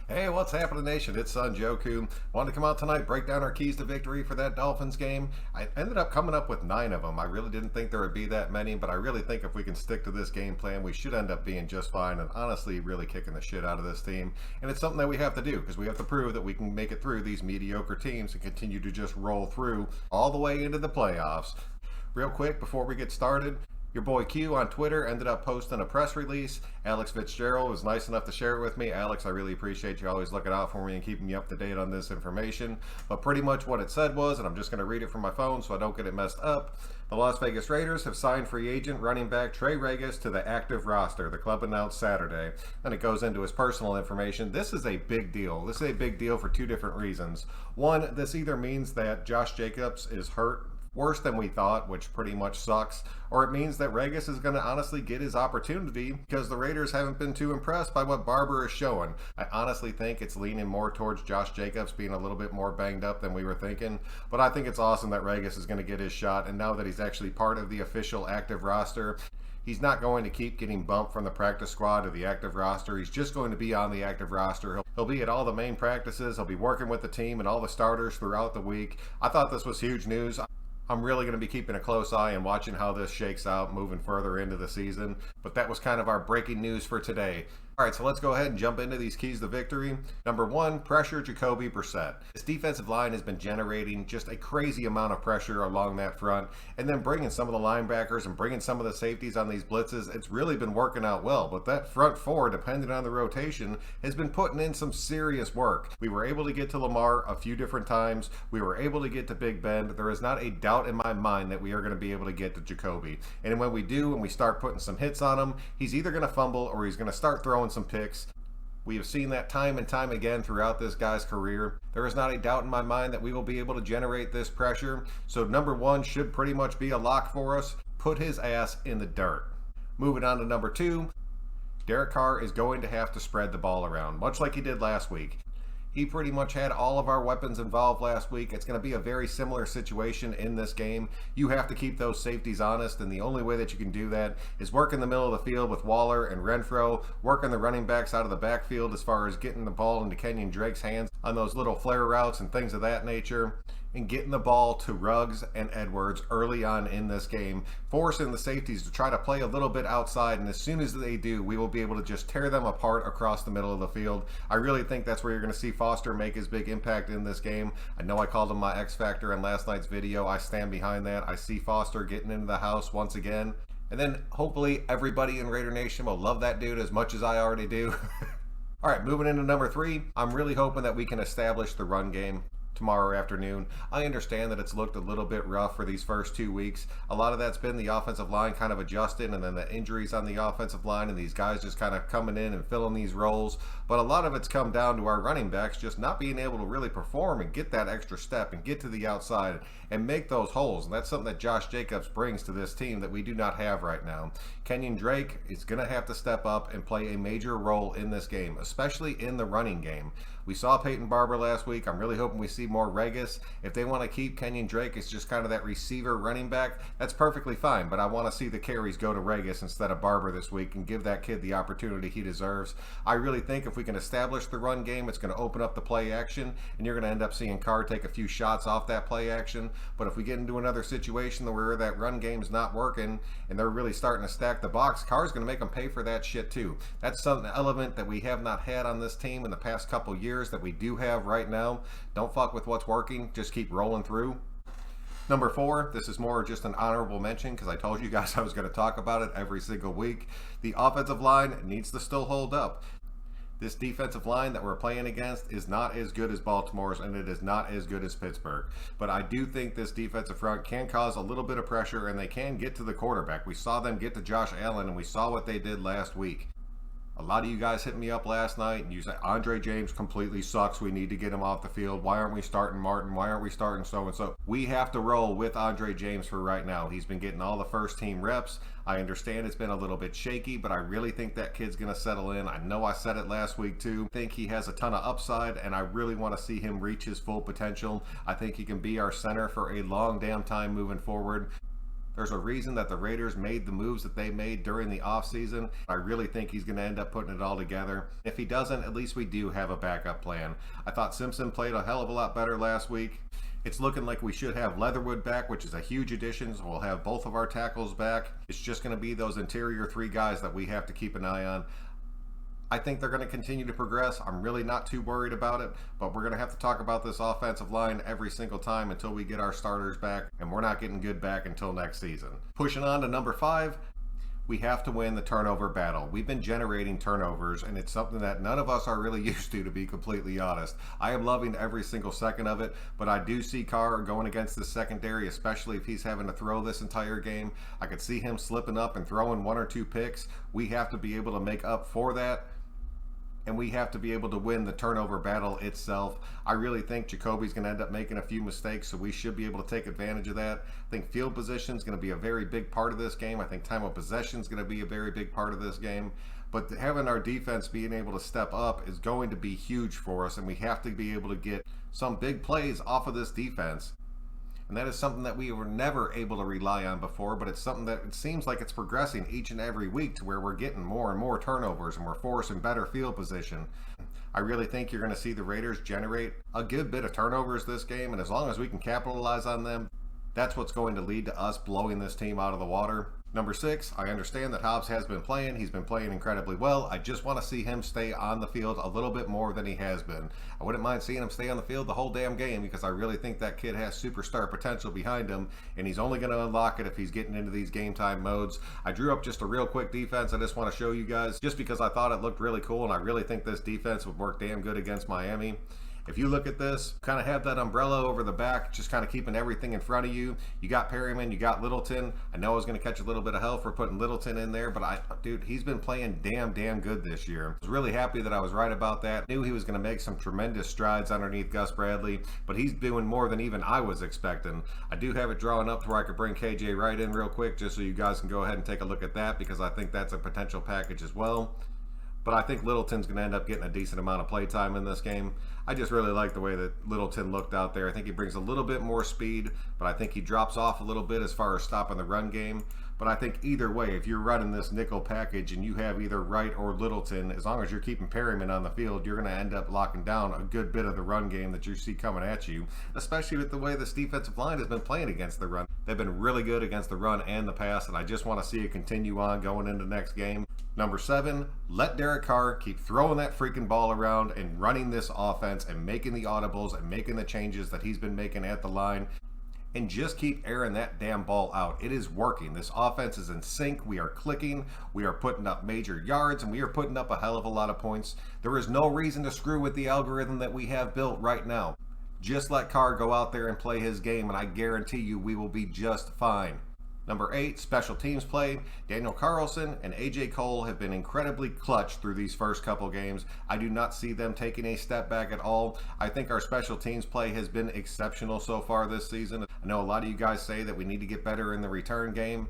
Hey, what's happening, nation? It's Son Joku. Wanted to come out tonight, break down our keys to victory for that Dolphins game. I ended up coming up with 9 of them. I really didn't think there would be that many, but I really think if we can stick to this game plan, we should end up being just fine and honestly really kicking the shit out of this team. And it's something that we have to do because we have to prove that we can make it through these mediocre teams and continue to just roll through all the way into the playoffs. Real quick, before we get started, your boy Q on Twitter ended up posting a press release. Alex Fitzgerald was nice enough to share it with me. Alex, I really appreciate you always looking out for me and keeping me up to date on this information. But pretty much what it said was, and I'm just going to read it from my phone so I don't get it messed up. The Las Vegas Raiders have signed free agent running back Trey Regis to the active roster. The club announced Saturday. Then it goes into his personal information. This is a big deal. This is a big deal for 2 different reasons. One, this either means that Josh Jacobs is hurt worse than we thought, which pretty much sucks, or it means that Regis is going to honestly get his opportunity because the Raiders haven't been too impressed by what Barber is showing. I honestly think it's leaning more towards Josh Jacobs being a little bit more banged up than we were thinking, but I think it's awesome that Regis is going to get his shot, and now that he's actually part of the official active roster, he's not going to keep getting bumped from the practice squad to the active roster. He's just going to be on the active roster. He'll be at all the main practices. He'll be working with the team and all the starters throughout the week. I thought this was huge news. I'm really going to be keeping a close eye and watching how this shakes out moving further into the season. But that was kind of our breaking news for today. All right, so let's go ahead and jump into these keys to victory. Number 1, pressure Jacoby Brissett. This defensive line has been generating just a crazy amount of pressure along that front, and then bringing some of the linebackers and bringing some of the safeties on these blitzes. It's really been working out well, but that front 4, depending on the rotation, has been putting in some serious work. We were able to get to Lamar a few different times. We were able to get to Big Ben. There is not a doubt in my mind that we are going to be able to get to Jacoby. And when we do, and we start putting some hits on him, he's either going to fumble or he's going to start throwing some picks. We have seen that time and time again throughout this guy's career. There is not a doubt in my mind that we will be able to generate this pressure. So number 1 should pretty much be a lock for us. Put his ass in the dirt. Moving on to number 2, Derek Carr is going to have to spread the ball around, much like he did last week. He pretty much had all of our weapons involved last week. It's going to be a very similar situation in this game. You have to keep those safeties honest, and the only way that you can do that is work in the middle of the field with Waller and Renfro, working the running backs out of the backfield as far as getting the ball into Kenyon Drake's hands on those little flare routes and things of that nature, and getting the ball to Ruggs and Edwards early on in this game, forcing the safeties to try to play a little bit outside, and as soon as they do, we will be able to just tear them apart across the middle of the field. I really think that's where you're going to see Foster make his big impact in this game. I know I called him my X Factor in last night's video. I stand behind that. I see Foster getting into the house once again, and then hopefully everybody in Raider Nation will love that dude as much as I already do. All right, moving into number 3, I'm really hoping that we can establish the run game tomorrow afternoon. I understand that it's looked a little bit rough for these first 2 weeks. A lot of that's been the offensive line kind of adjusting, and then the injuries on the offensive line, and these guys just kind of coming in and filling these roles. But a lot of it's come down to our running backs just not being able to really perform and get that extra step and get to the outside and make those holes. And that's something that Josh Jacobs brings to this team that we do not have right now. Kenyon Drake is going to have to step up and play a major role in this game, especially in the running game. We saw Peyton Barber last week. I'm really hoping we see more Regis. If they want to keep Kenyon Drake as just kind of that receiver running back, that's perfectly fine. But I want to see the carries go to Regis instead of Barber this week and give that kid the opportunity he deserves. I really think if we can establish the run game, it's going to open up the play action, and you're going to end up seeing Carr take a few shots off that play action. But if we get into another situation where that run game's not working and they're really starting to stack the box, Carr's going to make them pay for that shit too. That's some element that we have not had on this team in the past couple years that we do have right now. Don't fuck with what's working. Just keep rolling through. Number 4, this is more just an honorable mention because I told you guys I was going to talk about it every single week. The offensive line needs to still hold up. This defensive line that we're playing against is not as good as Baltimore's, and it is not as good as Pittsburgh. But I do think this defensive front can cause a little bit of pressure, and they can get to the quarterback. We saw them get to Josh Allen, and we saw what they did last week. A lot of you guys hit me up last night and you said, Andre James completely sucks. We need to get him off the field. Why aren't we starting Martin? Why aren't we starting so-and-so? We have to roll with Andre James for right now. He's been getting all the first team reps. I understand it's been a little bit shaky, but I really think that kid's going to settle in. I know I said it last week too. I think he has a ton of upside, and I really want to see him reach his full potential. I think he can be our center for a long damn time moving forward. There's a reason that the Raiders made the moves that they made during the offseason. I really think he's going to end up putting it all together. If he doesn't, at least we do have a backup plan. I thought Simpson played a hell of a lot better last week. It's looking like we should have Leatherwood back, which is a huge addition. So we'll have both of our tackles back. It's just going to be those interior three guys that we have to keep an eye on. I think they're going to continue to progress. I'm really not too worried about it, but we're going to have to talk about this offensive line every single time until we get our starters back, and we're not getting good back until next season. Pushing on to number 5, we have to win the turnover battle. We've been generating turnovers, and it's something that none of us are really used to be completely honest. I am loving every single second of it, but I do see Carr going against the secondary, especially if he's having to throw this entire game. I could see him slipping up and throwing 1 or 2 picks. We have to be able to make up for that, and we have to be able to win the turnover battle itself. I really think Jacoby's going to end up making a few mistakes, so we should be able to take advantage of that. I think field position is going to be a very big part of this game. I think time of possession is going to be a very big part of this game. But having our defense being able to step up is going to be huge for us, and we have to be able to get some big plays off of this defense. And that is something that we were never able to rely on before, but it's something that it seems like it's progressing each and every week to where we're getting more and more turnovers and we're forcing better field position. I really think you're going to see the Raiders generate a good bit of turnovers this game, and as long as we can capitalize on them, that's what's going to lead to us blowing this team out of the water. Number 6, I understand that Hobbs has been playing. He's been playing incredibly well. I just want to see him stay on the field a little bit more than he has been. I wouldn't mind seeing him stay on the field the whole damn game because I really think that kid has superstar potential behind him, and he's only going to unlock it if he's getting into these game time modes. I drew up just a real quick defense I just want to show you guys just because I thought it looked really cool, and I really think this defense would work damn good against Miami. If you look at this, kind of have that umbrella over the back, just kind of keeping everything in front of you. You got Perryman, you got Littleton. I know I was going to catch a little bit of hell for putting Littleton in there, but dude, he's been playing damn good this year. I was really happy that I was right about that. Knew he was going to make some tremendous strides underneath Gus Bradley, but he's doing more than even I was expecting. I do have it drawn up to where I could bring KJ Wright in real quick, just so you guys can go ahead and take a look at that, because I think that's a potential package as well. But I think Littleton's going to end up getting a decent amount of play time in this game. I just really like the way that Littleton looked out there. I think he brings a little bit more speed, but I think he drops off a little bit as far as stopping the run game. But I think either way, if you're running this nickel package and you have either Wright or Littleton, as long as you're keeping Perryman on the field, you're going to end up locking down a good bit of the run game that you see coming at you, especially with the way this defensive line has been playing against the run. They've been really good against the run and the pass, and I just want to see it continue on going into next game. Number 7, let Derek Carr keep throwing that freaking ball around and running this offense and making the audibles and making the changes that he's been making at the line. And just keep airing that damn ball out. It is working. This offense is in sync. We are clicking. We are putting up major yards, and we are putting up a hell of a lot of points. There is no reason to screw with the algorithm that we have built right now. Just let Carr go out there and play his game, and I guarantee you we will be just fine. Number 8, special teams play. Daniel Carlson and AJ Cole have been incredibly clutch through these first couple games. I do not see them taking a step back at all. I think our special teams play has been exceptional so far this season. I know a lot of you guys say that we need to get better in the return game.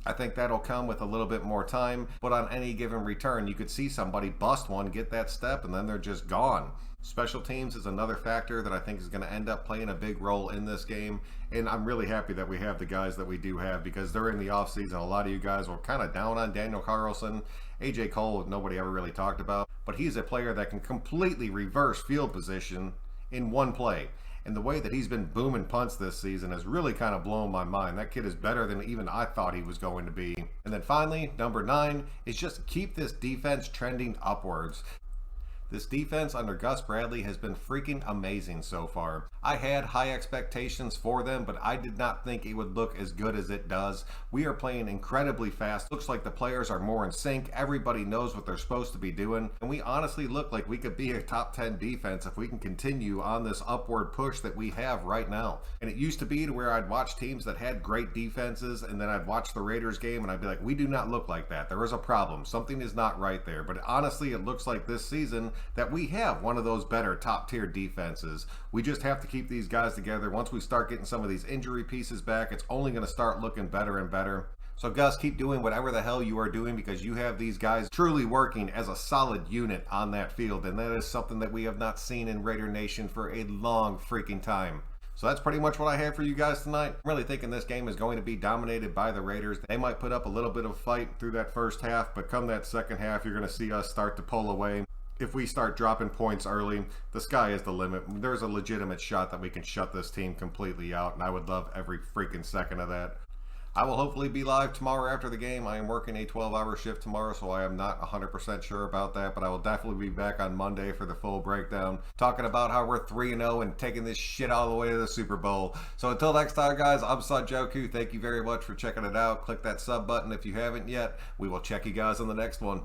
I think that'll come with a little bit more time, but on any given return, you could see somebody bust one, get that step, and then they're just gone. Special teams is another factor that I think is going to end up playing a big role in this game, and I'm really happy that we have the guys that we do have, because during the offseason, a lot of you guys were kind of down on Daniel Carlson. AJ Cole, nobody ever really talked about, but he's a player that can completely reverse field position in one play. And the way that he's been booming punts this season has really kind of blown my mind. That kid is better than even I thought he was going to be. And then finally, number 9 is just keep this defense trending upwards. This defense under Gus Bradley has been freaking amazing so far. I had high expectations for them, but I did not think it would look as good as it does. We are playing incredibly fast. Looks like the players are more in sync. Everybody knows what they're supposed to be doing. And we honestly look like we could be a top 10 defense if we can continue on this upward push that we have right now. And it used to be to where I'd watch teams that had great defenses, and then I'd watch the Raiders game and I'd be like, we do not look like that. There is a problem. Something is not right there. But honestly, it looks like this season that we have one of those better top tier defenses. We just have to keep these guys together. Once we start getting some of these injury pieces back, it's only going to start looking better and better. So Gus, keep doing whatever the hell you are doing, because you have these guys truly working as a solid unit on that field, and that is something that we have not seen in Raider Nation for a long freaking time. So that's pretty much what I have for you guys tonight. I'm really thinking this game is going to be dominated by the Raiders. They might put up a little bit of fight through that first half, but come that second half, you're going to see us start to pull away. If we start dropping points early, the sky is the limit. There's a legitimate shot that we can shut this team completely out, and I would love every freaking second of that. I will hopefully be live tomorrow after the game. I am working a 12-hour shift tomorrow, so I am not 100% sure about that, but I will definitely be back on Monday for the full breakdown, talking about how we're 3-0 and taking this shit all the way to the Super Bowl. So until next time, guys, I'm Joku. Thank you very much for checking it out. Click that sub button if you haven't yet. We will check you guys on the next one.